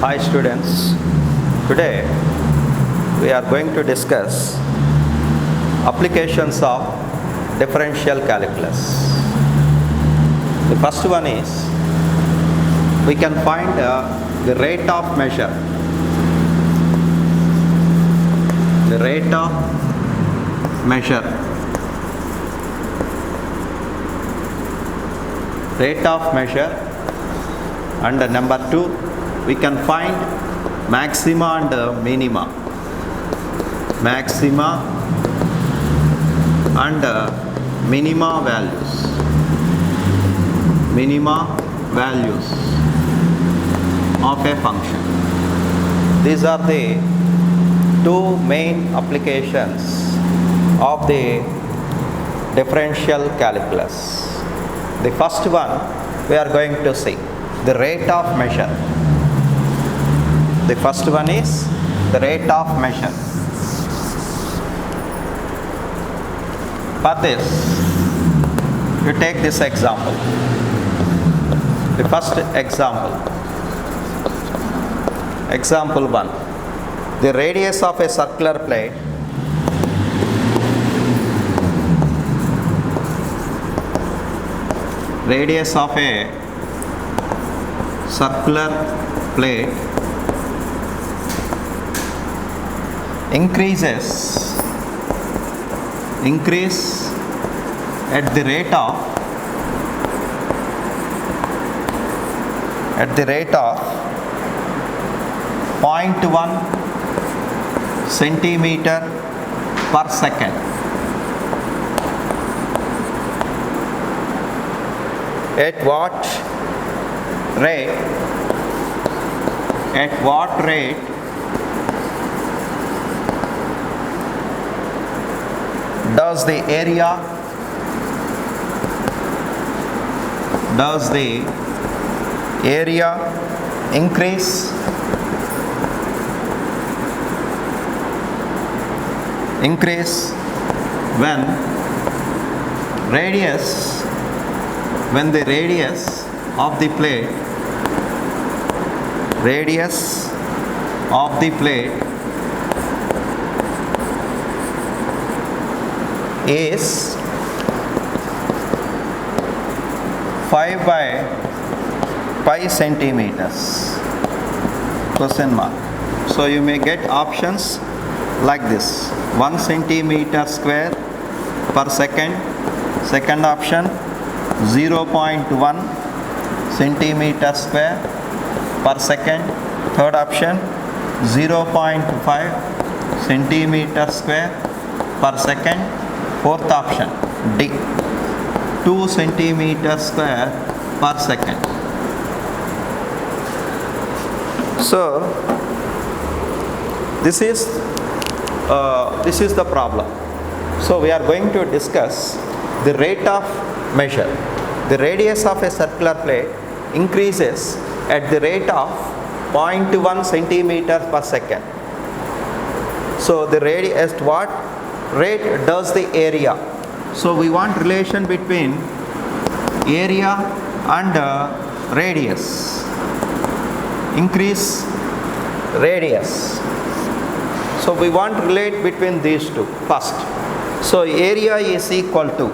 Hi students, today we are going to discuss applications of differential calculus. The first one is we can find the rate of measure. The rate of measure. Rate of measure, and number 2 we can find maxima and minima. Maxima and minima values. Minima values of a function. These are the two main applications of the differential calculus. The first one we are going to see, the rate of measure. The first one is the rate of measure. For this, you take this example. The first example. Example 1. The radius of a circular plate increase at the rate of 0.1 centimeter per second. At what rate does the area increase when the radius of the plate is 5 by 5 centimeters? Question mark. So you may get options like this: 1 centimeter square per second. Second option, 0.1 centimeter square per second. Third option, 0.5 centimeter square per second. Fourth option, D, 2 centimeter square per second. So this is the problem. So we are going to discuss the rate of measure. The radius of a circular plate increases at the rate of 0.1 centimeter per second. So the radius, at what rate does the area? So we want relation between area and radius. Increase radius. So we want to relate between these two first. So area is equal to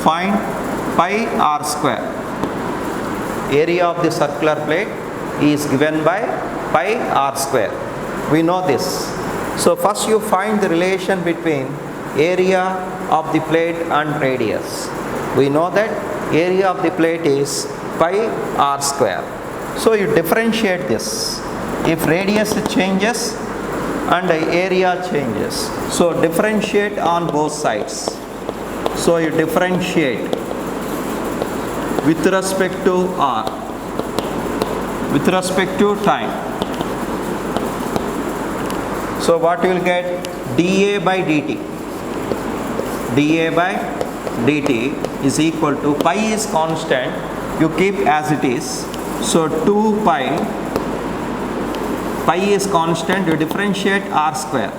find pi r square. Area of the circular plate is given by pi r square. We know this. So first you find the relation between area of the plate and radius. We know that area of the plate is pi r square. So you differentiate this. If radius changes and the area changes, so differentiate on both sides. So you differentiate with respect to r, with respect to time. So what you will get? dA by dt. dA by dt is equal to, pi is constant, you keep as it is. So 2 pi is constant, you differentiate r square.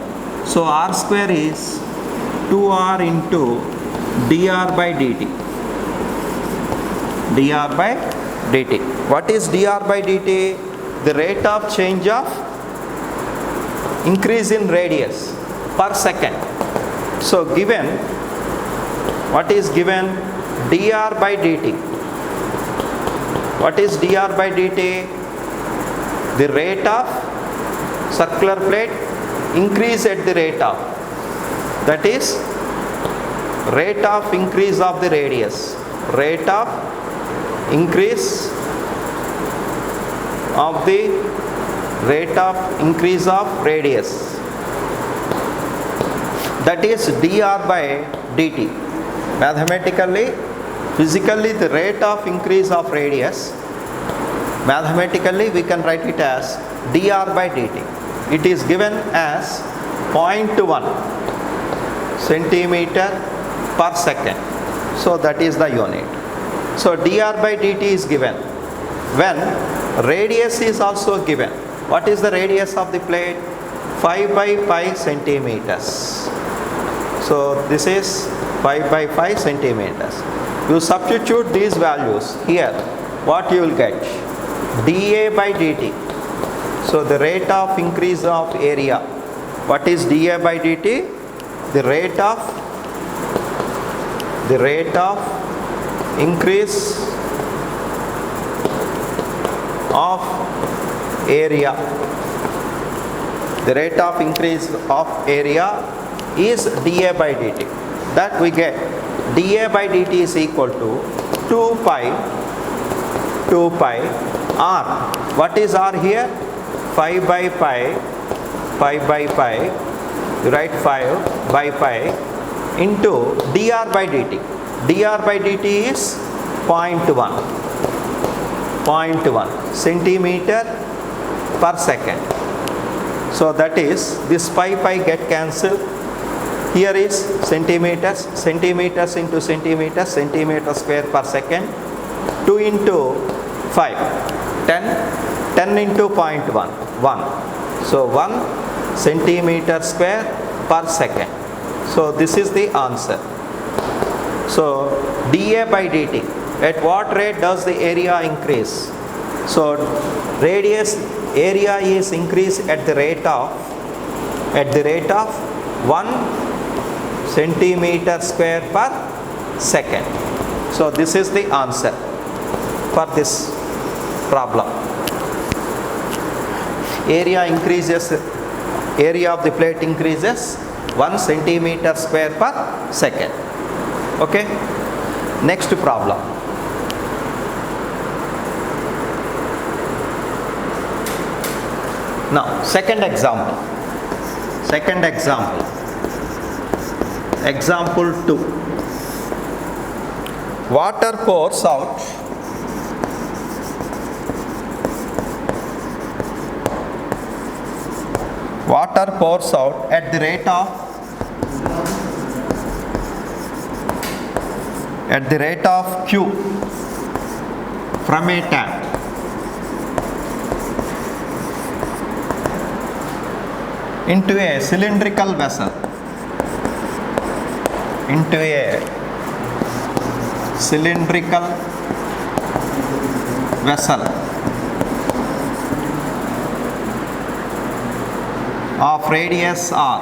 So r square is 2r into dr by dt. dt. What is dr by dt? The rate of change of increase in radius per second. So given, what is given? dr by dt. What is dr by dt? The rate of circular plate increase at the rate of, that is rate of increase of the radius, rate of increase of the rate of increase of radius, that is dr by dt. Mathematically, physically the rate of increase of radius, mathematically we can write it as dr by dt. It is given as 0.1 centimeter per second. So that is the unit. So dr by dt is given when radius is also given. What is the radius of the plate? 5 by 5 centimeters. So this is 5 by 5 centimeters. You substitute these values here, what you will get? dA by dt. So the rate of increase of area. What is dA by dt? The rate of increase of area. The rate of increase of area is dA by dt. That we get dA by dt is equal to 2 pi r. What is r here? 5 by pi, you write 5 by pi into dr by dt. dr by dt is 0.1 centimeter per second. So that is, this pi get cancelled. Here is centimeters into centimeters, centimeter square per second. 2 into 5, 10 into 0.1, 1. So 1 centimeter square per second. So this is the answer. So dA by dt, at what rate does the area increase? So radius area is increased at the rate of 1 centimeter square per second. So this is the answer for this problem. Area increases, area of the plate increases 1 centimeter square per second. Okay, next problem. Now second example, example 2. Water pours out at the rate of Q from a tap. Into a cylindrical vessel, of radius r,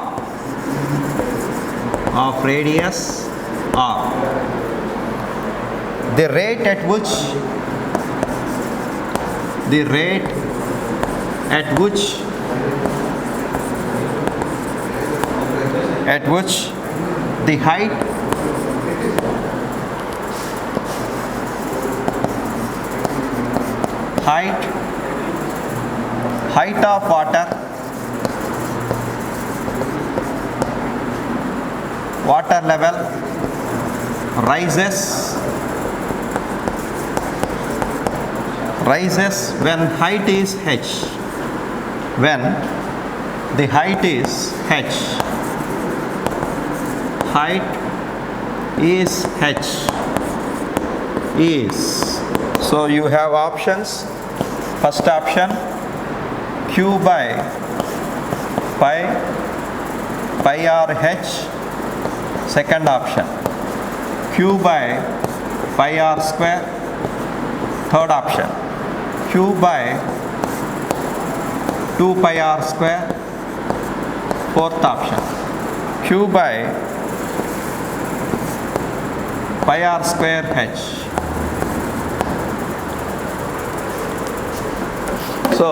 the rate at which the height of water level rises when height is h, when the height is h. Height is h is, so you have options. First option, Q by pi r h. Second option, Q by pi r square. Third option, q by 2 pi r square. Fourth option, q by pi r square h. So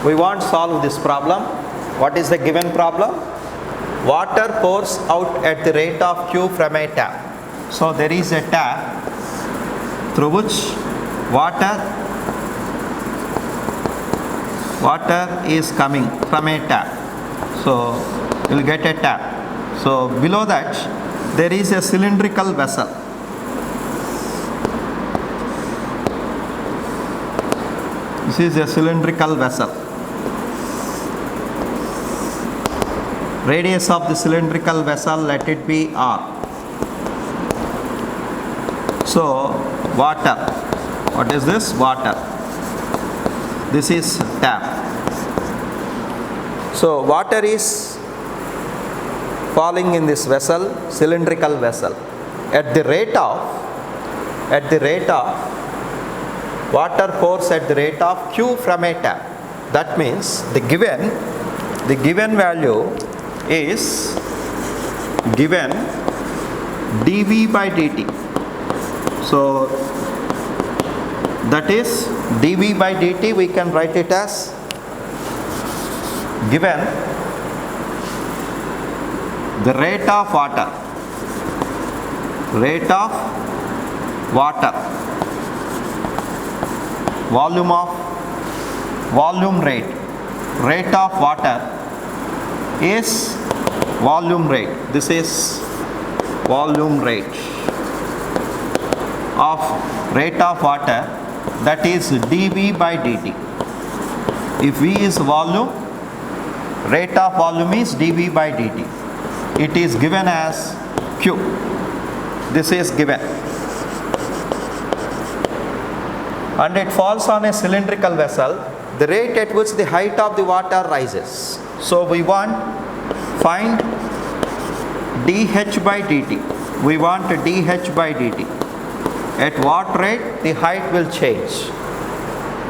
we want to solve this problem. What is the given problem? Water pours out at the rate of q from a tap. So there is a tap through which water is coming from a tap. So you will get a tap. So below that there is a cylindrical vessel. This is a cylindrical vessel. Radius of the cylindrical vessel, let it be r. So water, what is this? Water. This is tap. So water is falling in this vessel, cylindrical vessel, at the rate of water pours at the rate of q from a tap. That means the given value is given dV by dt. So that is dV by dt, we can write it as given the rate of water, volume rate of water is volume rate. This is volume rate of water, that is dV by dt. If V is volume, rate of volume is dV by dt. It is given as Q. This is given. And it falls on a cylindrical vessel, the rate at which the height of the water rises. So we want find dH by dt. We want dH by dt. At what rate the height will change.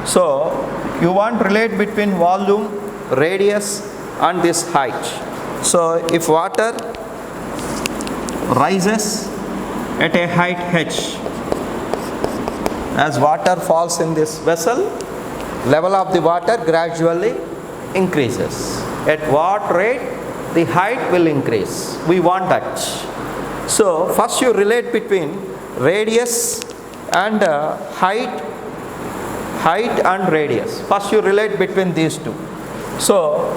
So you want to relate between volume, radius and this height. So if water rises at a height h, as water falls in this vessel, level of the water gradually increases. At what rate the height will increase? We want that. So first you relate between radius and height and radius. First you relate between these two. So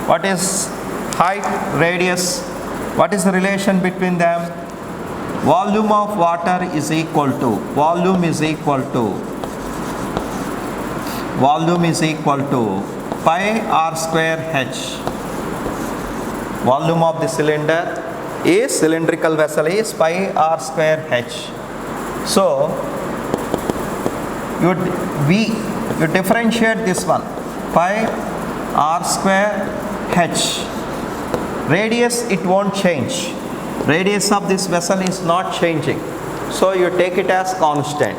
what is height, radius? What is the relation between them? Volume of water is equal to pi r square h. Volume of the cylinder is cylindrical vessel is pi r square h. So you differentiate this one, pi r square h. Radius it won't change. Radius of this vessel is not changing. So you take it as constant.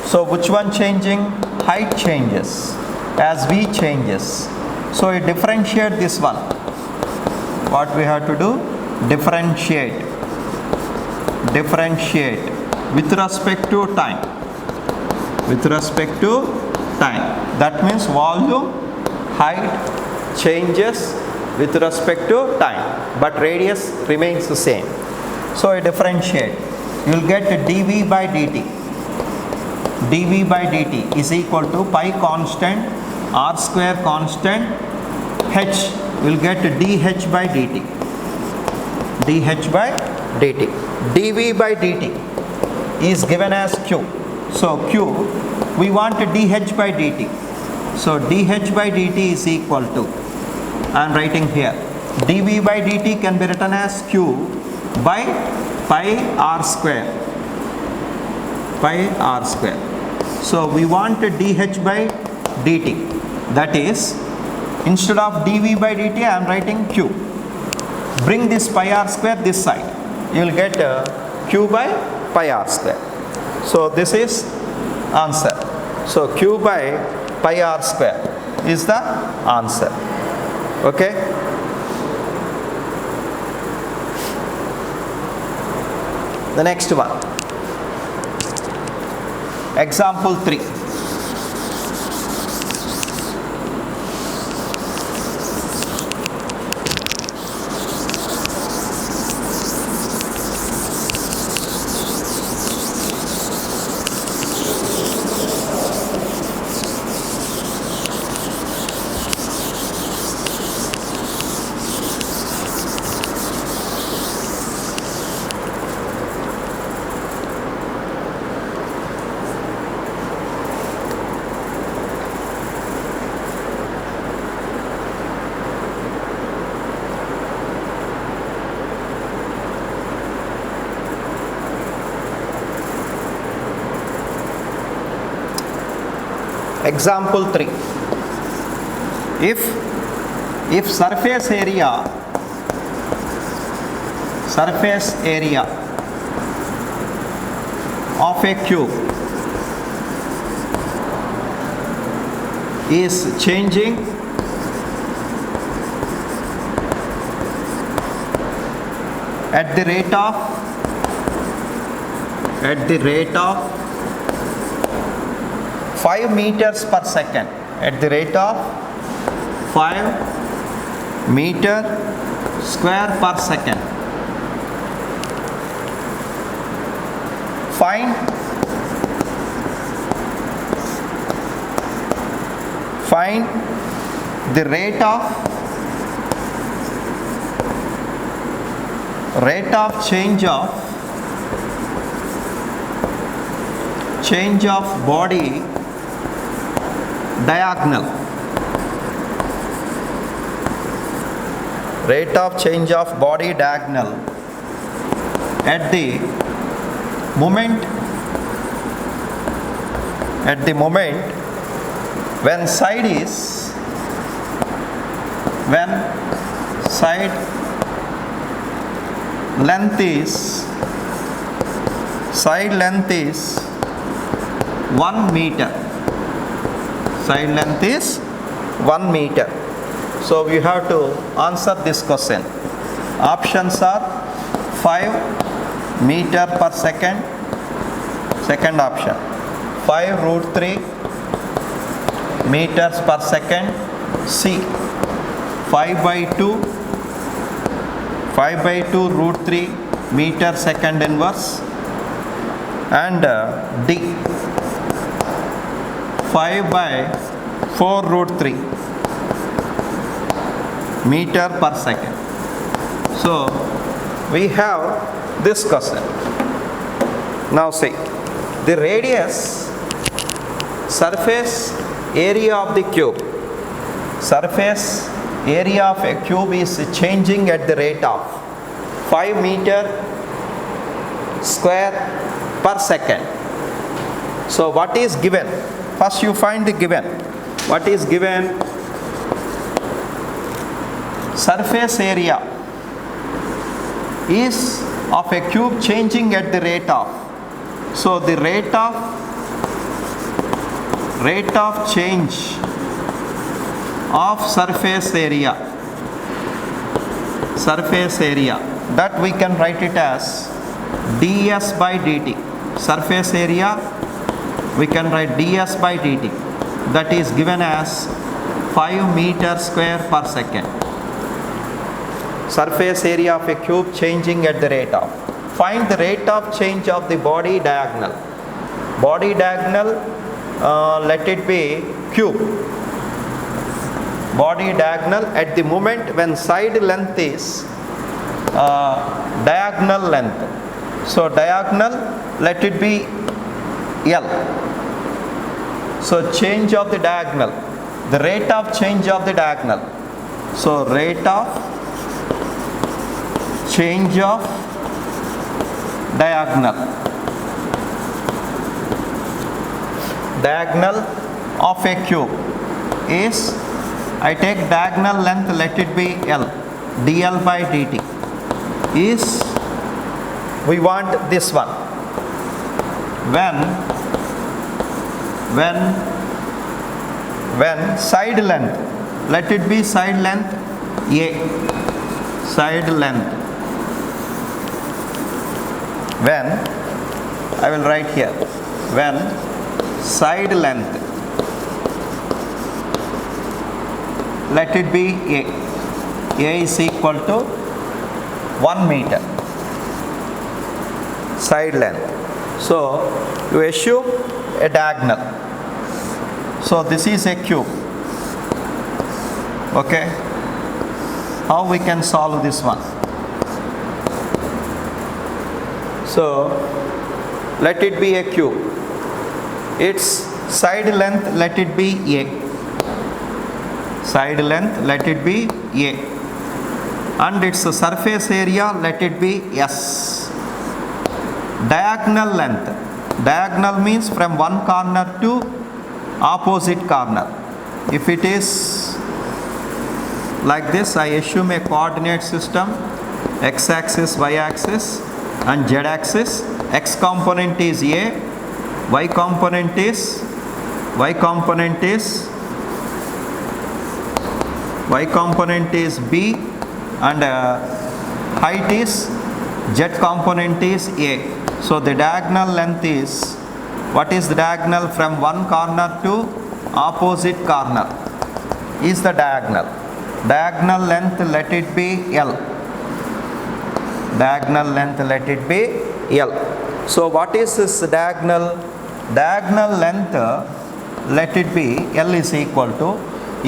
So which one changing? Height changes as V changes. So you differentiate this one. What we have to do? Differentiate with respect to time. That means volume, height changes with respect to time, but radius remains the same. So you differentiate, you will get dV by dt. dV by dt is equal to pi constant, r square constant, h, you will get dH by dt. dH by dt. dV by dt is given as Q. So Q, we want dH by dt. So dH by dt is equal to, I am writing here, dV by dt can be written as Q by pi r square. So we want dH by dt. That is, instead of dV by dt, I am writing Q. Bring this pi r square this side. You will get Q by pi r square. So this is answer. So q by pi r square is the answer. Okay. The next one, example 3. Example 3. If surface area of a cube is changing at the rate of 5 meters per second, at the rate of 5 meter square per second. Find the rate of change of body diagonal. Rate of change of body diagonal at the moment when side length is 1 meter. Side length is 1 meter. So we have to answer this question. Options are 5 meter per second, second option, 5 root 3 meters per second, C 5 by 2 root 3 meter second inverse, and D 5 by 4 root 3 meter per second. So we have this question. Now see, the radius, surface area of the cube, surface area of a cube is changing at the rate of 5 meter square per second. So what is given? First you find the given. What is given? Surface area is of a cube changing at the rate of, so the rate of change of surface area, that we can write it as ds by dt. Surface area we can write ds by dt, that is given as 5 meter square per second. Surface area of a cube changing at the rate of. Find the rate of change of the body diagonal. Body diagonal, let it be cube. Body diagonal at the moment when side length is diagonal length. So diagonal, let it be L. So change of the diagonal, the rate of change of the diagonal. So rate of change of diagonal of a cube is, I take diagonal length, let it be L, dl by dt is, we want this one, when when side length, let it be side length A, side length, when, I will write here, when side length, let it be A is equal to 1 meter, side length. So you assume a diagonal. So this is a cube. Okay, how we can solve this one? So let it be a cube. Its side length, let it be A. Side length, let it be A. And its surface area, let it be S. Diagonal length. Diagonal means from one corner to opposite corner. If it is like this, I assume a coordinate system, x-axis, y-axis and z-axis. X component is A, y component is B, and height is z component is A. So the diagonal length is, what is the diagonal from one corner to opposite corner is the diagonal. Diagonal length, let it be L. Diagonal length, let it be L. So what is this diagonal? Diagonal length, let it be L is equal to,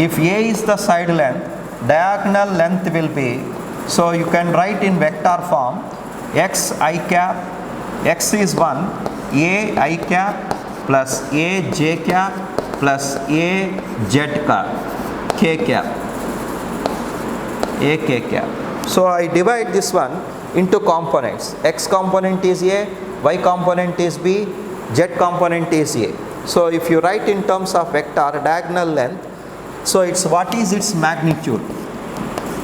if A is the side length, diagonal length will be, so you can write in vector form, x I cap, x is 1, A I cap plus A j cap plus A z cap, k cap, A k cap. So I divide this one into components. X component is A, y component is B, z component is A. So if you write in terms of vector diagonal length, so it's, what is its magnitude?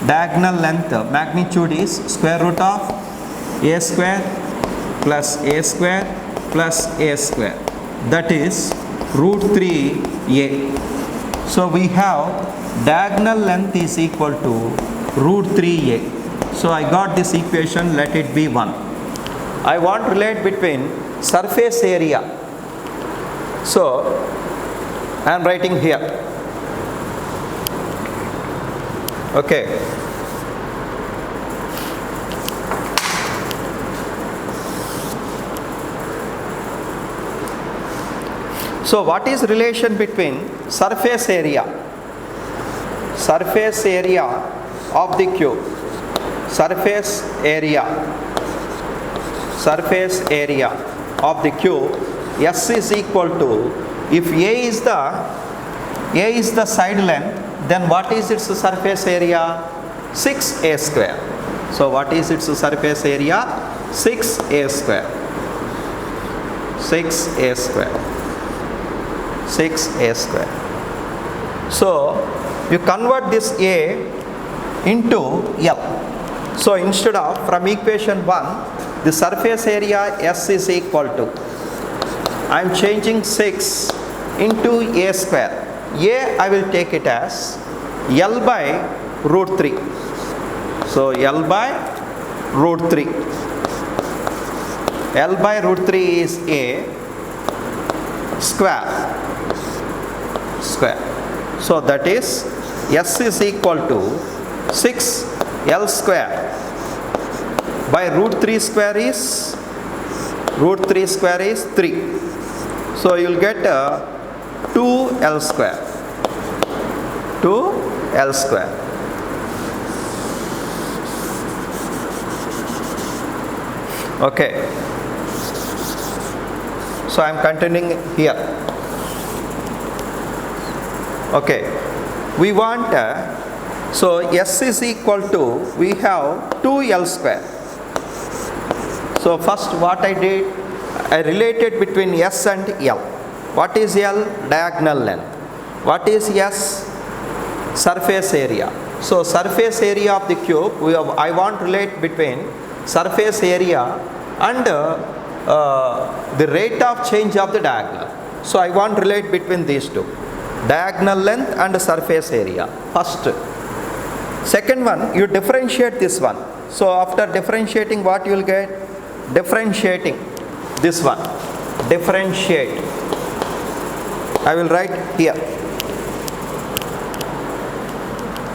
Diagonal length magnitude is square root of A square plus A square plus A square, that is root 3A. So we have diagonal length is equal to root 3A. So I got this equation, let it be 1. I want to relate between surface area. So I am writing here. Okay. So what is relation between surface area? Surface area of the cube. Surface area of the cube, S is equal to, if A is the side length, then what is its surface area? 6A square. So what is its surface area? 6A square. 6A square. 6A square. So you convert this A into L. So instead of, from equation 1, the surface area S is equal to, I am changing 6 into A square. A I will take it as L by root 3. So L by root 3. L by root 3 is A square. So that is S is equal to 6L square by root 3 square is 3. So you will get 2L square. 2L square. Okay. So I am continuing here. Okay. We want, so S is equal to, we have 2L square. So first what I did, I related between S and L. What is L? Diagonal length. What is S? Surface area. So surface area of the cube, I want to relate between surface area and the rate of change of the diagonal. So I want to relate between these two, diagonal length and surface area. First. Second one, you differentiate this one. So after differentiating, what you will get? Differentiating this one. Differentiate. I will write here.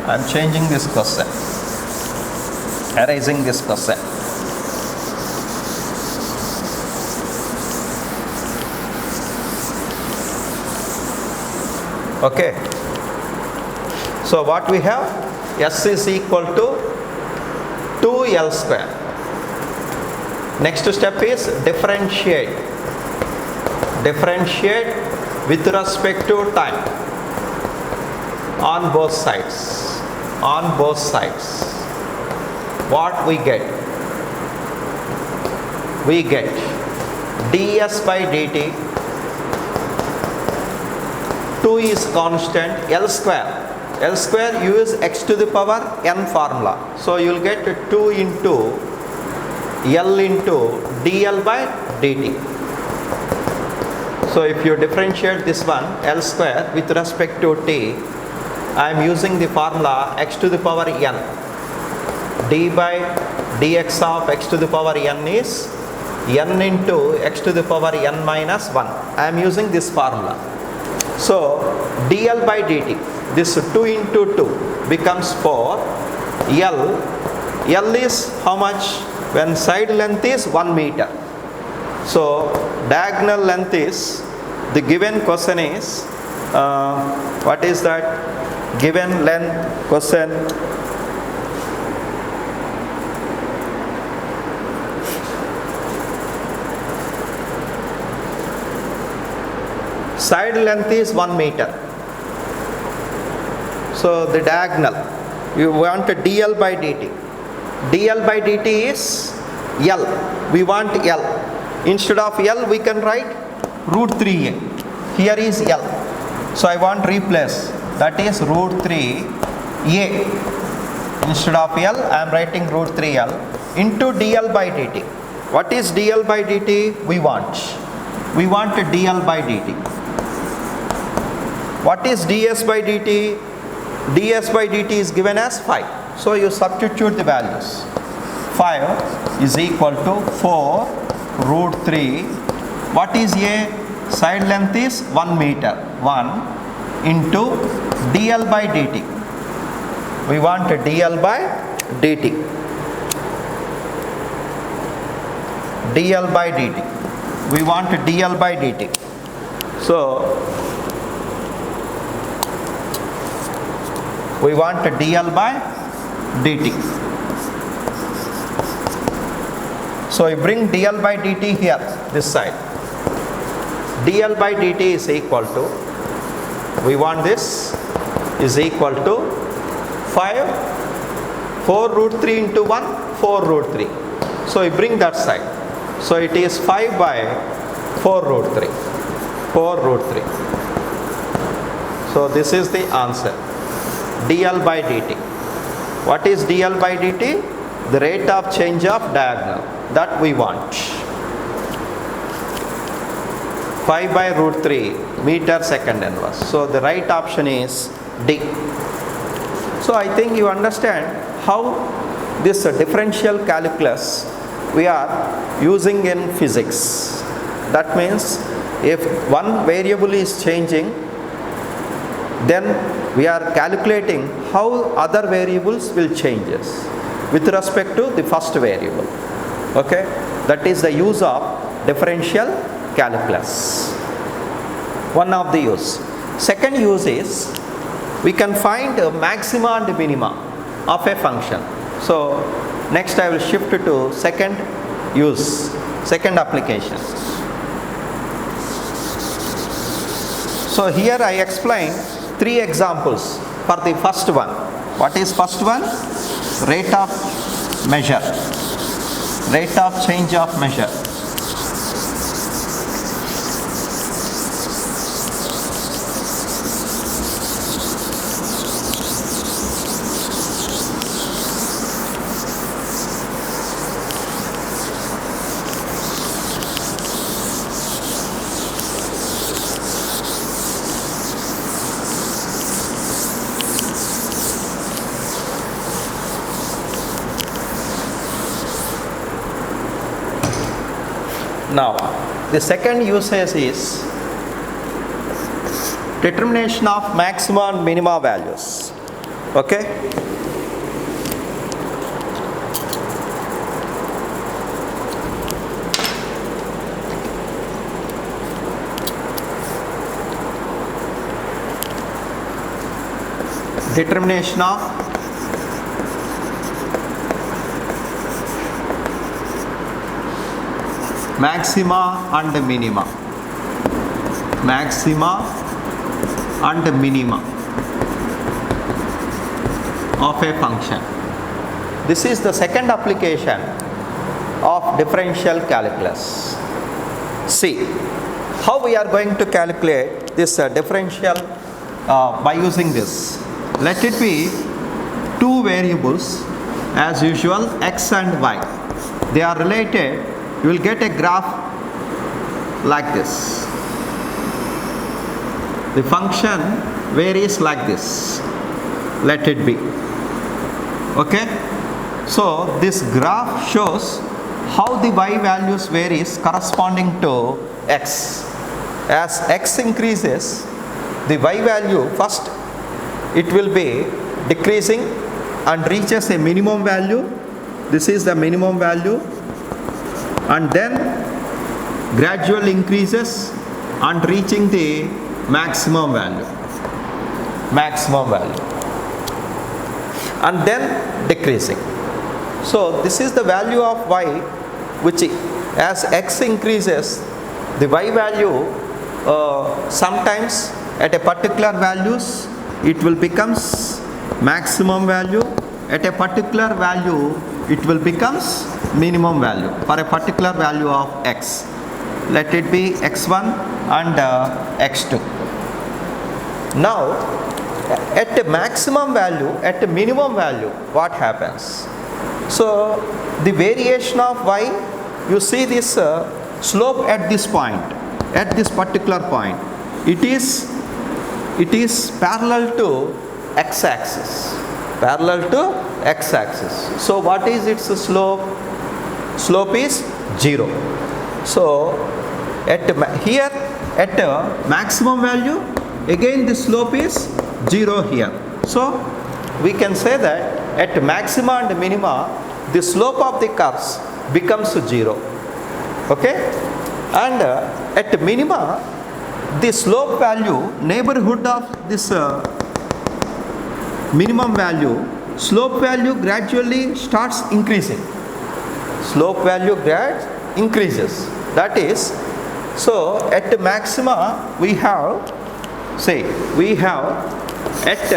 I am changing this question. Erasing this question. Okay. So what we have? S is equal to 2L square. Next step is differentiate. Differentiate with respect to time on both sides. On both sides. What we get? We get ds by dt. 2 is constant, L square. L square use x to the power n formula. So you will get 2 into L into dl by dt. So if you differentiate this one, L square with respect to t, I am using the formula x to the power n. D by dx of x to the power n is n into x to the power n minus 1. I am using this formula. So dl by dt, this 2 into 2 becomes 4. L is how much? When side length is 1 meter. So diagonal length is, the given question is, what is that? Given length question. Side length is 1 meter. So the diagonal, you want dl by dt. dl by dt is L. We want L. Instead of L, we can write root 3a. Here is L. So I want replace. That is root 3a. Instead of L, I am writing root 3L into dl by dt. What is dl by dt? We want dl by dt. What is ds by dt? ds by dt is given as 5. So you substitute the values. 5 is equal to 4 root 3. What is a? Side length is 1 meter. 1 into dl by dt. We want dl by dt. dl by dt. We want dl by dt. So we want dl by dt. So we bring dl by dt here, this side. dl by dt is equal to, we want this is equal to 5, 4 root 3 into 1, 4 root 3. So we bring that side. So it is 5 by 4 root 3. 4 root 3. So this is the answer. dl by dt. What is dl by dt? The rate of change of diagonal that we want. 5 by root 3 meter second inverse. So the right option is D. So I think you understand how this differential calculus we are using in physics. That means if one variable is changing, then we are calculating how other variables will change with respect to the first variable. Okay, that is the use of differential calculus. One of the use. Second use is we can find a maxima and minima of a function. So next I will shift to second use, second application. So here I explain 3 examples for the first one. What is first one? Rate of measure, rate of change of measure. Now, the second usage is determination of maxima and minima values. Okay? Determination of maxima and minima. Maxima and minima of a function. This is the second application of differential calculus. See how we are going to calculate this differential by using this. Let it be two variables as usual, x and y. They are related. You will get a graph like this. The function varies like this. Let it be. Okay? So this graph shows how the y values varies corresponding to x. As x increases, the y value first it will be decreasing and reaches a minimum value. This is the minimum value, and then gradual increases and reaching the maximum value, and then decreasing. So this is the value of y, which as x increases, the y value sometimes at a particular values it will becomes maximum value, at a particular value it will becomes minimum value for a particular value of x. Let it be x1 and x2. Now at the maximum value, at the minimum value, what happens? So the variation of y, you see this slope at this point, at this particular point, it is parallel to x-axis, So what is its slope? Slope is 0. So here at the maximum value, again the slope is 0 here. So we can say that at maxima and minima, the slope of the curves becomes 0. Okay? And at minima, the slope value, neighborhood of this minimum value, slope value gradually starts increasing. Slope value increases. That is, so at the maxima we have, at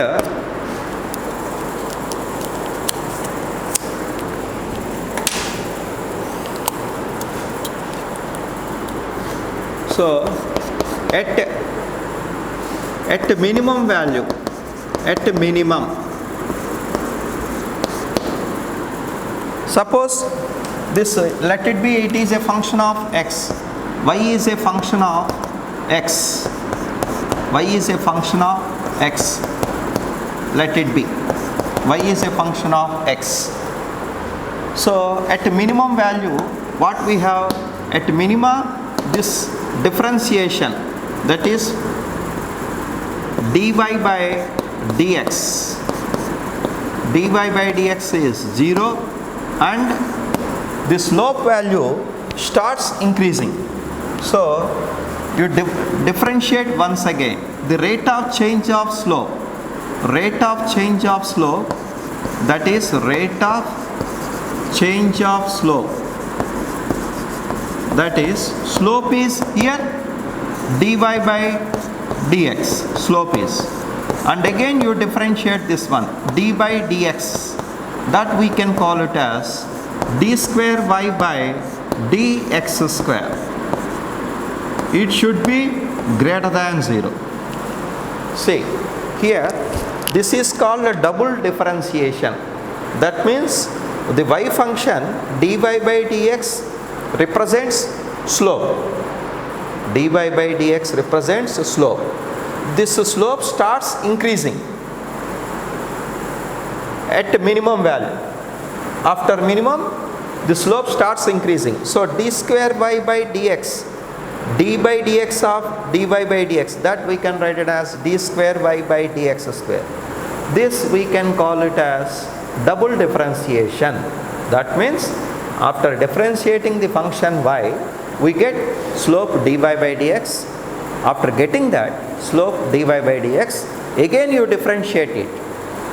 so at the minimum value, at the minimum, suppose this let it be, it is a function of x, y is a function of x, y is a function of x, let it be, y is a function of x. So at the minimum value, what we have at minima, this differentiation, that is dy by dx, dy by dx is 0, and the slope value starts increasing. So you differentiate once again the rate of change of slope, that is rate of change of slope, that is slope is here dy by dx, slope is, and again you differentiate this one d by dx, that we can call it as d square y by dx square. It should be greater than 0. See here, this is called a double differentiation. That means the y function dy by dx represents slope, dy by dx represents slope. This slope starts increasing at minimum value. After minimum, the slope starts increasing. So d square y by dx, d by dx of dy by dx, that we can write it as d square y by dx square. This we can call it as double differentiation. That means after differentiating the function y, we get slope dy by dx. After getting that slope dy by dx, again you differentiate it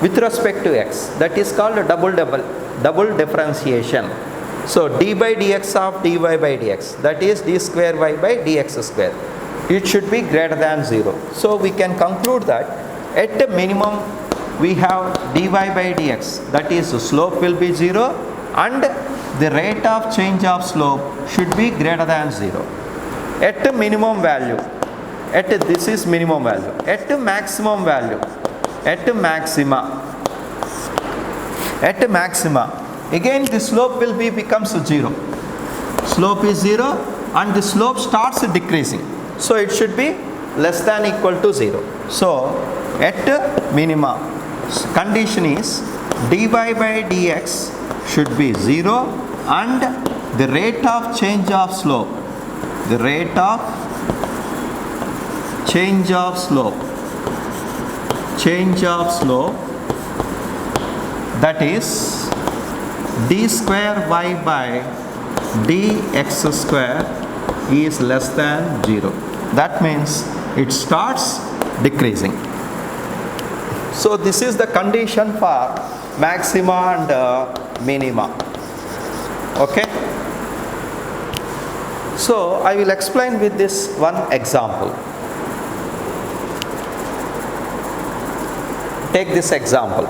with respect to x. That is called a double differentiation. So d by dx of dy by dx, that is d square y by dx square. It should be greater than 0. So we can conclude that at the minimum we have dy by dx, that is the slope will be 0 and the rate of change of slope should be greater than 0. At the minimum value, this is minimum value, at the maximum value, at the maxima, again the slope will be becomes 0. Slope is 0 and the slope starts decreasing. So it should be less than equal to 0. So at minima, condition is dy by dx should be 0 and the rate of change of slope, change of slope, that is d square y by dx square is less than 0. That means it starts decreasing. So this is the condition for maxima and minima. Okay. So I will explain with this one example. Take this example.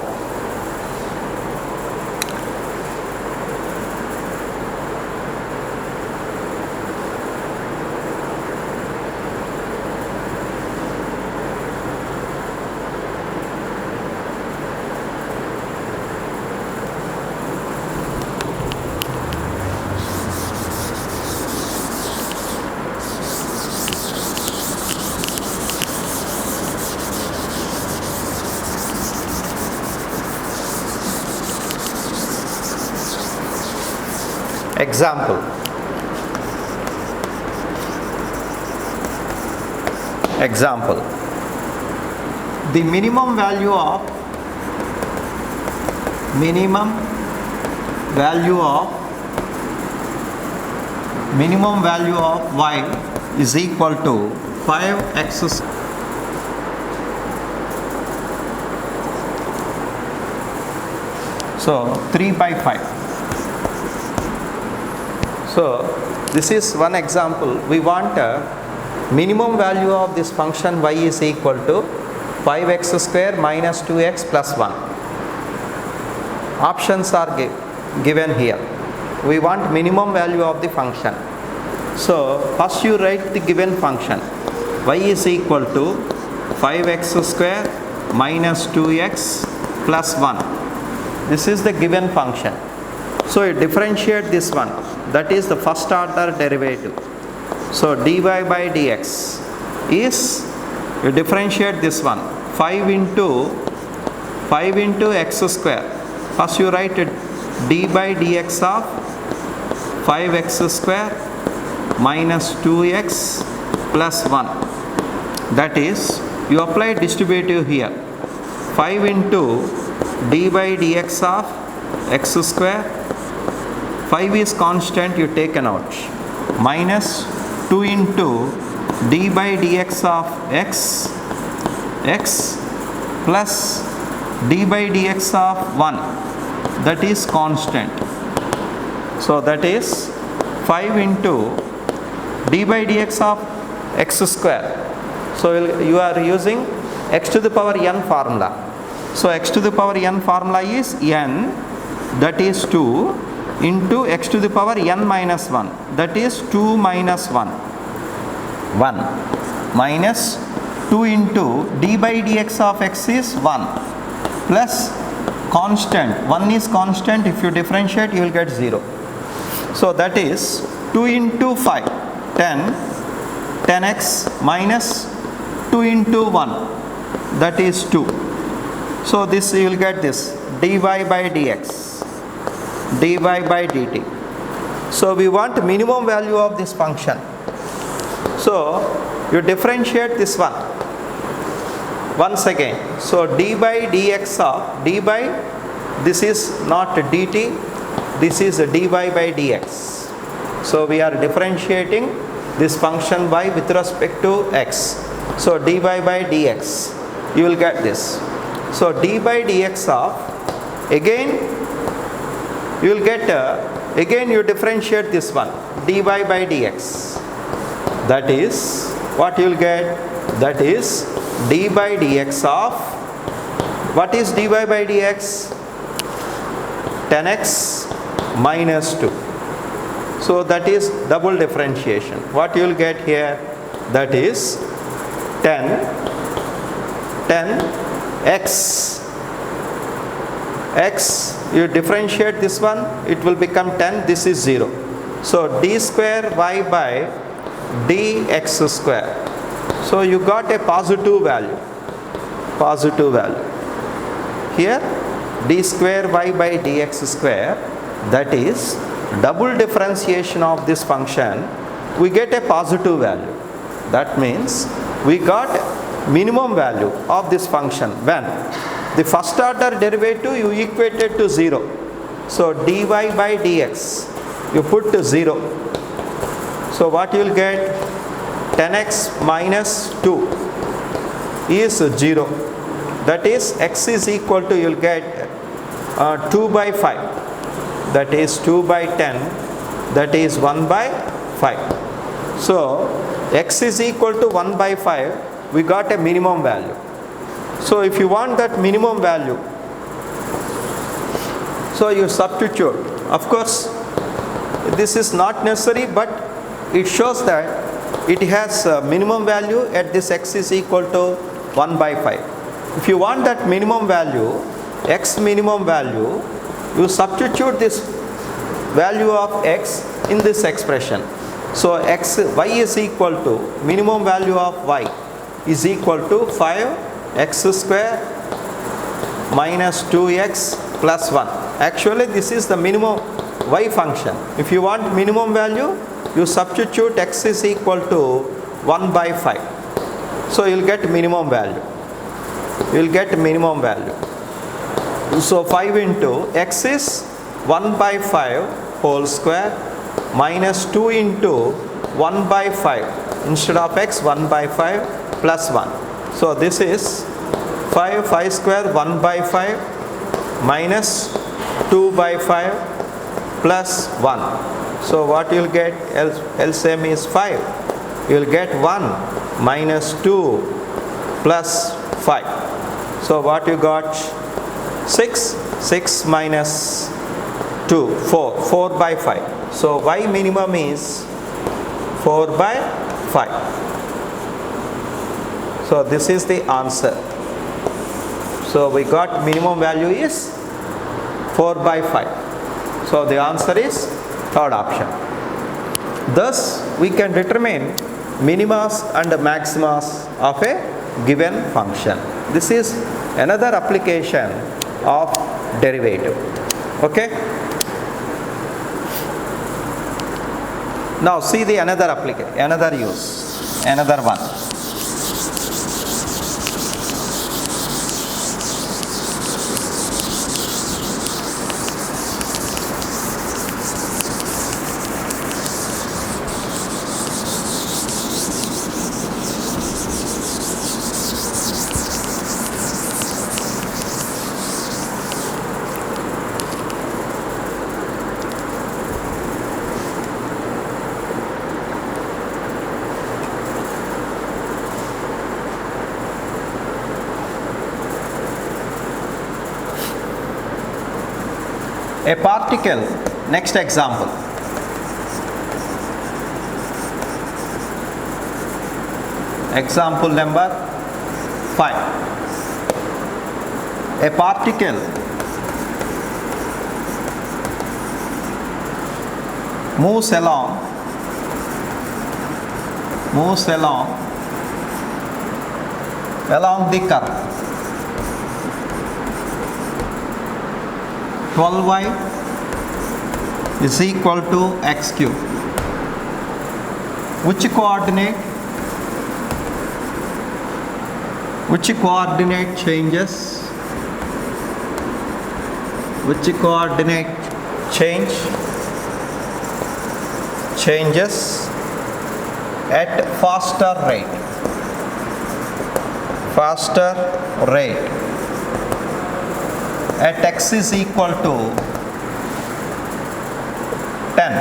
Example. The minimum value of y is equal to 5x. So 3 by 5. So this is one example. We want a minimum value of this function y is equal to 5x square minus 2x plus 1. Options are given here. We want minimum value of the function. So first you write the given function. Y is equal to 5x square minus 2x plus 1. This is the given function. So you differentiate this one. That is the first order derivative. So dy by dx is, you differentiate this one, 5 into x square. First you write it d by dx of 5x square minus 2x plus 1. That is, you apply distributive here. 5 into d by dx of x square, 5 is constant, you taken out, minus 2 into d by dx of x plus d by dx of 1, that is constant. So that is 5 into d by dx of x square. So you are using x to the power n formula. So x to the power n formula is n, that is 2, into x to the power n minus 1, that is 2 minus 1, minus 2 into d by dx of x is 1 plus constant, 1 is constant, if you differentiate you will get 0. So that is 2 into 5, 10x minus 2 into 1, that is 2. So this you will get this dy by dx, dy by dt. So we want minimum value of this function. So you differentiate this one once again. So d by dx of d by, this is not dt, this is dy by dx. So we are differentiating this function y with respect to x. So dy by dx, you will get this. So d by dx of, again you will get, again you differentiate this one, dy by dx. That is, what you will get? That is d by dx of, what is dy by dx? 10x minus 2. So that is double differentiation. What you will get here? That is 10x, x, you differentiate this one, it will become 10, this is 0. So d square y by dx square. So you got a positive value, here d square y by dx square, that is double differentiation of this function, we get a positive value. That means we got minimum value of this function when the first order derivative you equated to 0. So dy by dx you put to 0. So what you will get? 10x minus 2 is 0. That is x is equal to, you will get 2 by 5. That is 2 by 10. That is 1 by 5. So x is equal to 1 by 5. We got a minimum value. So if you want that minimum value, so you substitute. Of course, this is not necessary, but it shows that it has a minimum value at this x is equal to 1 by 5. If you want that minimum value, x minimum value, you substitute this value of x in this expression. So y is equal to, minimum value of y is equal to 5x square minus 2x plus 1. Actually this is the minimum y function. If you want minimum value, you substitute x is equal to 1 by 5. So you will get minimum value. So 5 into x is 1 by 5 whole square minus 2 into 1 by 5. Instead of x, 1 by 5 plus 1. So this is 5 square 1 by 5 minus 2 by 5 plus 1. So what you will get? LCM is 5. You will get 1 minus 2 plus 5. So what you got? 6 minus 2, 4 by 5. So y minimum is 4 by 5. So this is the answer. So we got minimum value is 4 by 5. So the answer is third option. Thus we can determine minimas and maximas of a given function. This is another application of derivative. Okay. Now see the another use, another one. A particle, next example. Example number 5. A particle moves along the curve 12y is equal to x cube. Which coordinate changes? Which coordinate changes at faster rate? At x is equal to 10?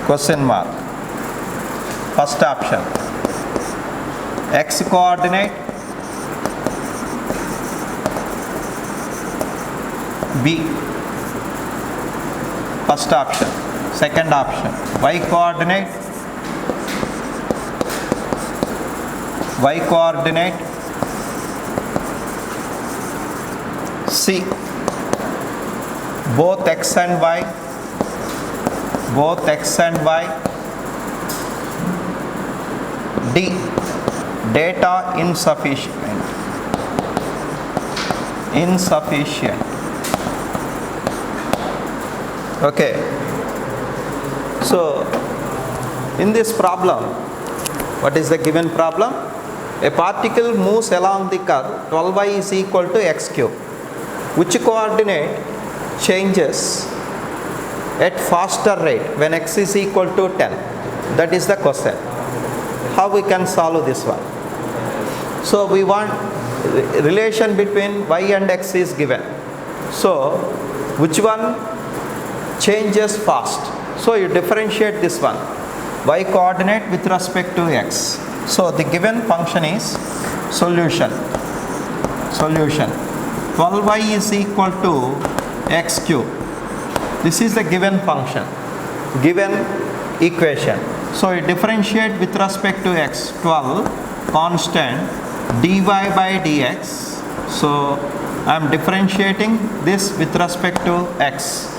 Question mark. First option. X coordinate B. First option. Second option. Y coordinate C. Both x and y. D. Data insufficient. Okay. So in this problem, what is the given problem? A particle moves along the curve 12y is equal to x cube. Which coordinate changes at faster rate when x is equal to 10? That is the question. How we can solve this one? So we want relation between y and x is given. So which one changes fast? So you differentiate this one, y coordinate with respect to x. So the given function is solution. 12y is equal to x cube. This is the given function, given equation. So you differentiate with respect to x, 12 constant dy by dx. So I am differentiating this with respect to x.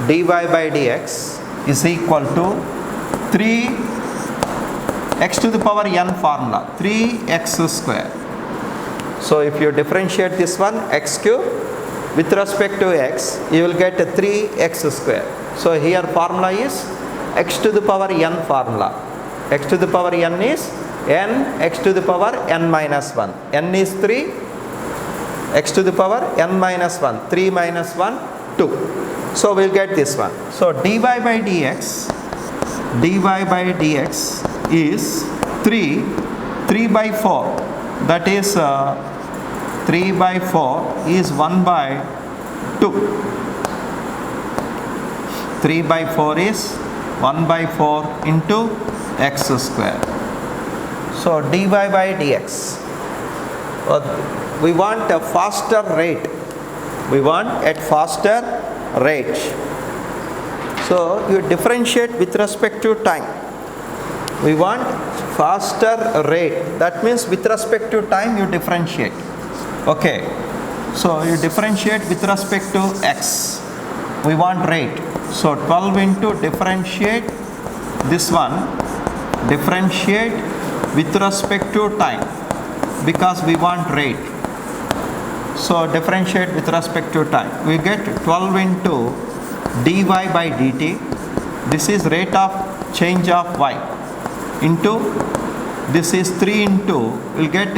Dy by dx is equal to 3x to the power n formula, 3x square. So if you differentiate this one, x cube, with respect to x, you will get a 3x square. So here formula is x to the power n formula. X to the power n is n x to the power n minus 1. N is 3, x to the power n minus 1, 3 minus 1, 2. So we will get this one. So dy by dx is 3 by 4. That is 3 by 4 is 1 by 2. 3 by 4 is 1 by 4 into x square. So dy by dx. We want a faster rate. So you differentiate with respect to time. We want faster rate. That means with respect to time you differentiate. Okay. So you differentiate with respect to x. We want rate. So 12 into differentiate this one. Differentiate with respect to time because we want rate. So differentiate with respect to time. We get 12 into dy by dt. This is rate of change of y. Into this is 3 into, we'll get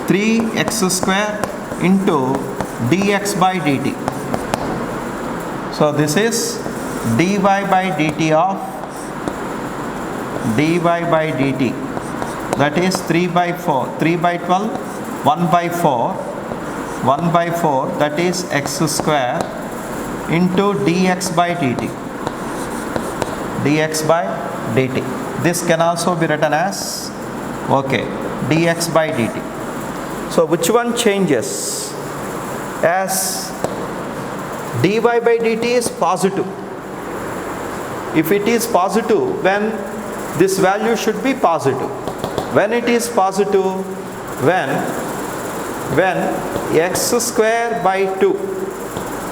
3x square into dx by dt. So this is dy by dt of that is 3 by 4, 3 by 12, 1 by 4, that is x square into dx by dt. This can also be written as, okay, dx by dt. So which one changes? As dy by dt is positive. If it is positive, then this value should be positive. When it is positive, when x square by 2,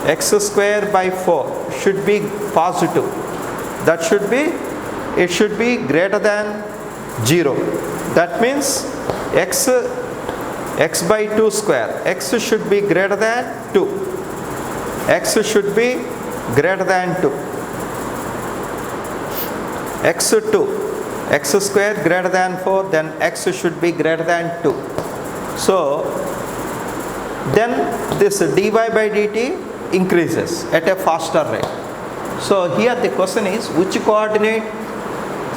x square by 4 should be positive. That should be, it should be greater than 0. That means x by 2 square, x should be greater than 2. X should be greater than 2. x2, x square greater than 4, then x should be greater than 2. So then this dy by dt increases at a faster rate. So here the question is, which coordinate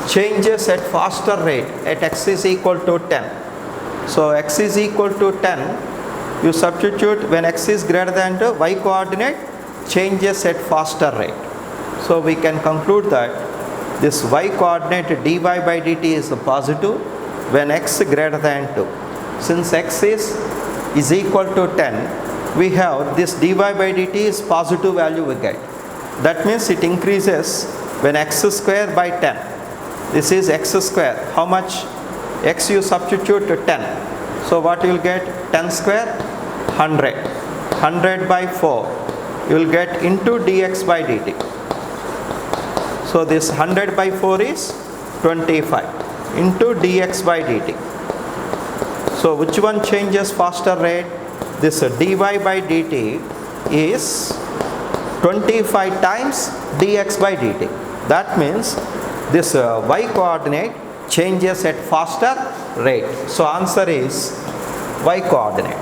changes at faster rate at x is equal to 10? So x is equal to 10, you substitute when x is greater than 2, y coordinate changes at faster rate. So we can conclude that this y coordinate dy by dt is positive when x greater than 2. Since x is equal to 10, we have this dy by dt is positive value we get. That means it increases when x square by 10. This is x square. How much? X you substitute 10. So what you will get? 10 square? 100. 100 by 4. You will get into dx by dt. So this 100 by 4 is 25 into dx by dt. So which one changes faster rate? This dy by dt is 25 times dx by dt. That means this y coordinate changes at faster rate. So answer is y coordinate.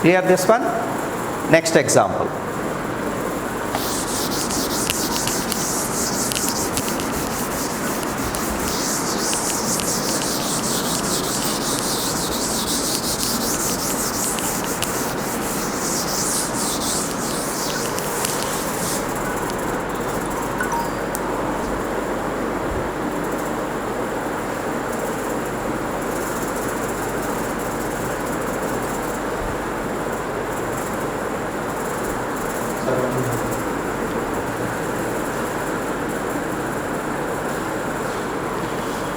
Clear this one? Next example.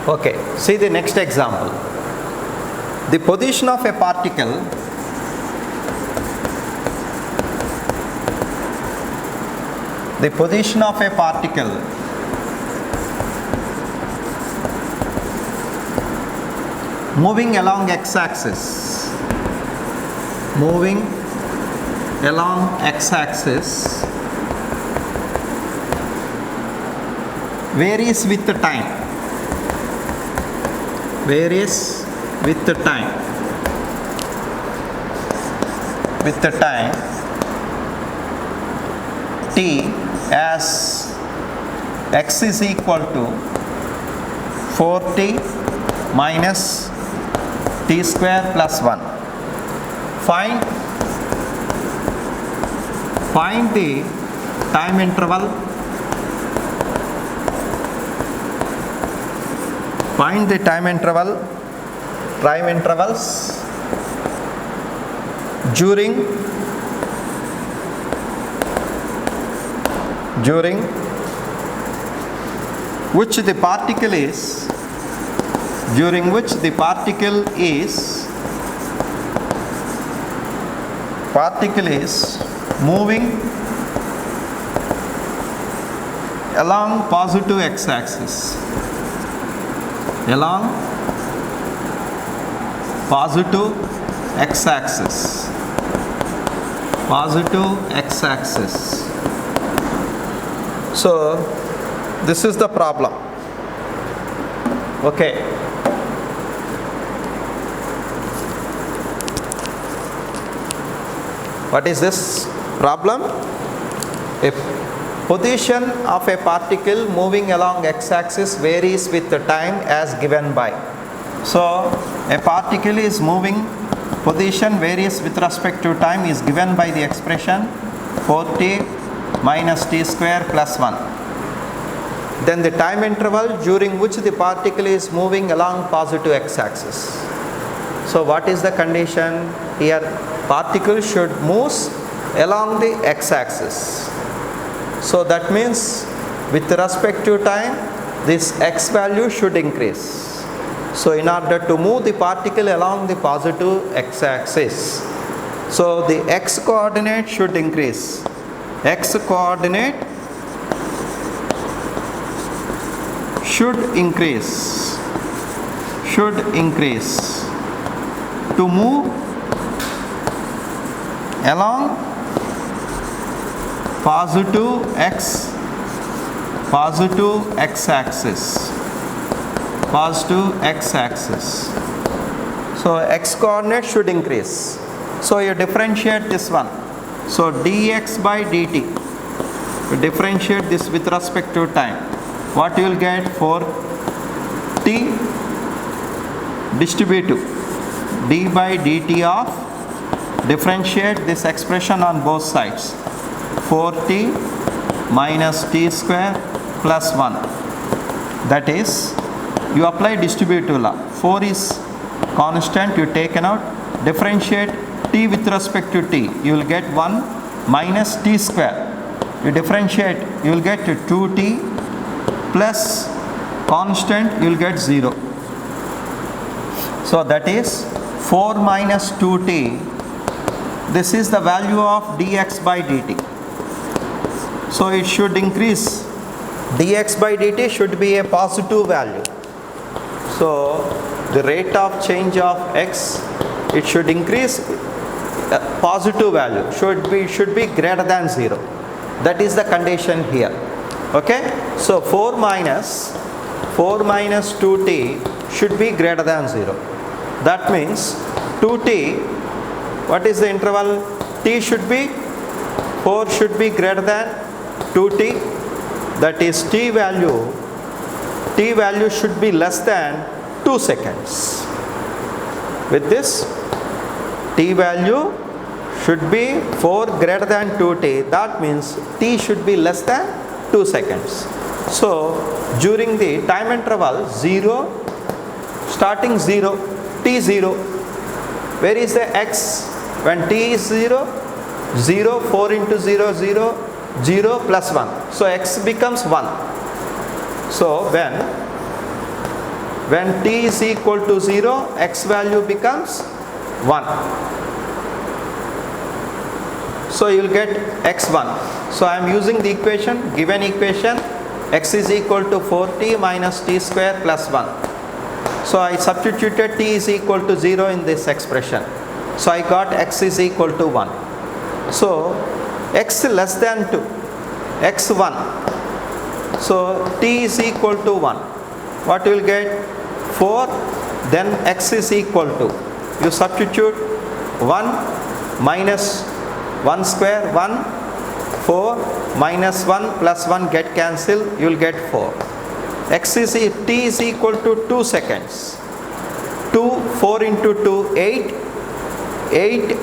Okay, see the next example. The position of a particle moving along x-axis varies with the time. T as x is equal to 4t minus t square plus 1. Find the time interval. Find the time intervals during which the particle is moving along positive x-axis. So this is the problem. Okay. What is this problem? A position of a particle moving along x-axis varies with the time as given by. So a particle is moving, position varies with respect to time is given by the expression 4t minus t square plus 1. Then the time interval during which the particle is moving along positive x-axis. So what is the condition here? Particle should move along the x-axis. So that means with respect to time, this x value should increase. So in order to move the particle along the positive x-axis, so the x coordinate should increase. X coordinate should increase to move along positive x axis, positive x axis. So x coordinate should increase. So you differentiate this one. So dx by dt, you differentiate this with respect to time. What you will get for t distributive, d by dt of, differentiate this expression on both sides, 4t minus t square plus 1. That is, you apply distributive law. 4 is constant, you taken out, differentiate t with respect to t, you will get 1 minus t square. You differentiate, you will get 2t plus constant, you will get 0. So that is 4 minus 2t. This is the value of dx by dt. So it should increase. Dx by dt should be a positive value. So the rate of change of x, it should increase, positive value should be greater than 0. That is the condition here. Okay, so 4 minus 2t should be greater than 0. That means 2t, what is the interval? T should be, 4 should be greater than 2t. That is t value should be less than 2 seconds. With this, t value should be 4 greater than 2t. That means t should be less than 2 seconds. So during the time interval 0, starting 0, t0, where is the x? When t is 0, 0, 4 into 0, 0, 0 plus 1. So x becomes 1. So when t is equal to 0, x value becomes 1. So you will get x1. So I am using the equation, given equation, x is equal to 4t minus t square plus 1. So I substituted t is equal to 0 in this expression. So I got x is equal to 1. So x less than 2, x1. So t is equal to 1. What you will get? 4, then x is equal to, you substitute 1 minus 1 square, 1, 4 minus 1 plus 1 get cancelled, you will get 4. T is equal to 2 seconds. 2, 4 into 2, 8,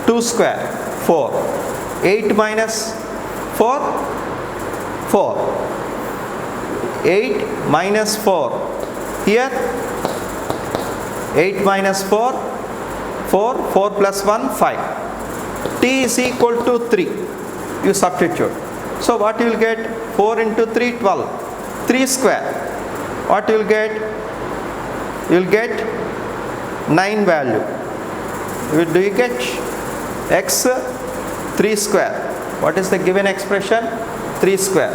2 square, 4. 8 minus 4, 4. 8 minus 4. Here 8 minus 4, 4 plus 1, 5. T is equal to 3. You substitute. So what you will get? 4 into 3, 12. 3 square. What you will get? You will get 9 value. Do you get x 3 square? What is the given expression? 3 square.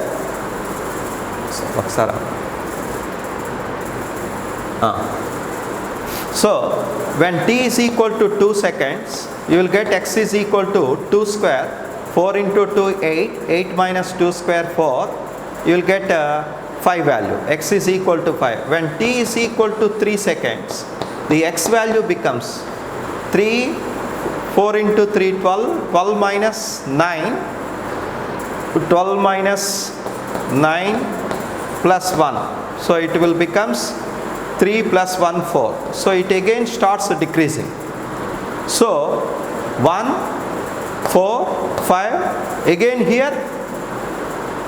So when t is equal to 2 seconds, you will get x is equal to 2 square, 4 into 2, 8, 8 minus 2 square, 4, you will get 5 value, x is equal to 5. When t is equal to 3 seconds, the x value becomes 3, 4 into 3, 12, 12 minus 9, 12 minus 9 plus 1. So it will becomes 3 plus 1, 4. So it again starts decreasing. So 1, 4, 5, again here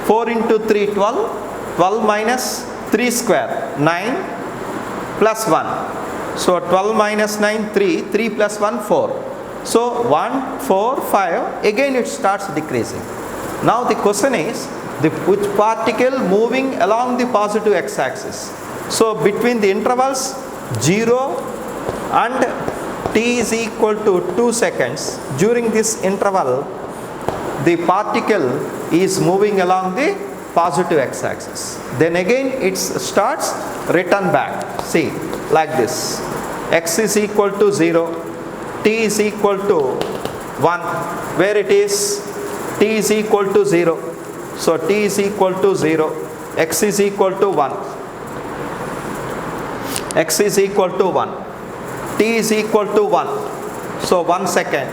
4 into 3, 12, 12 minus 3 square, 9 plus 1. So 12 minus 9, 3, 3 plus 1, 4. So 1, 4, 5, again it starts decreasing. Now the question is, which particle moving along the positive x-axis? So between the intervals 0 and t is equal to 2 seconds, during this interval the particle is moving along the positive x-axis. Then again it starts return back. See, like this. X is equal to 0, t is equal to 1. Where it is? T t is equal to 0. So t is equal to 0, x is equal to 1, x is equal to 1, t is equal to 1. So 1 second.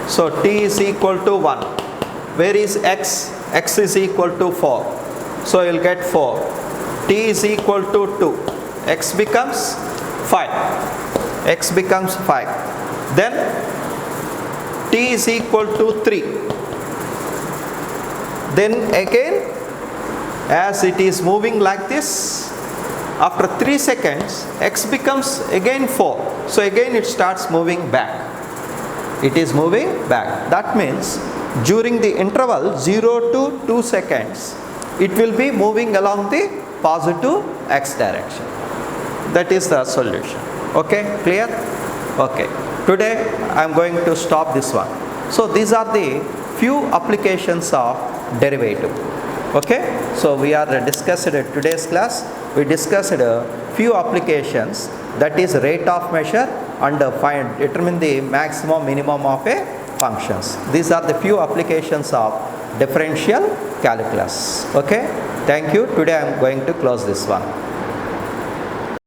So t is equal to 1. Where is x? X is equal to 4. So you will get 4. T is equal to 2. X becomes 5. X becomes 5. Then t is equal to 3. Then again, as it is moving like this, after 3 seconds, x becomes again 4. So again it starts moving back. It is moving back. That means during the interval 0 to 2 seconds, it will be moving along the positive x direction. That is the solution. Okay, clear? Okay. Today I am going to stop this one. So these are the few applications of derivative. Okay, so we are discussed in today's class. We discussed a few applications, that is rate of measure and determine the maximum minimum of a functions. These are the few applications of differential calculus. Okay, thank you. Today I am going to close this one.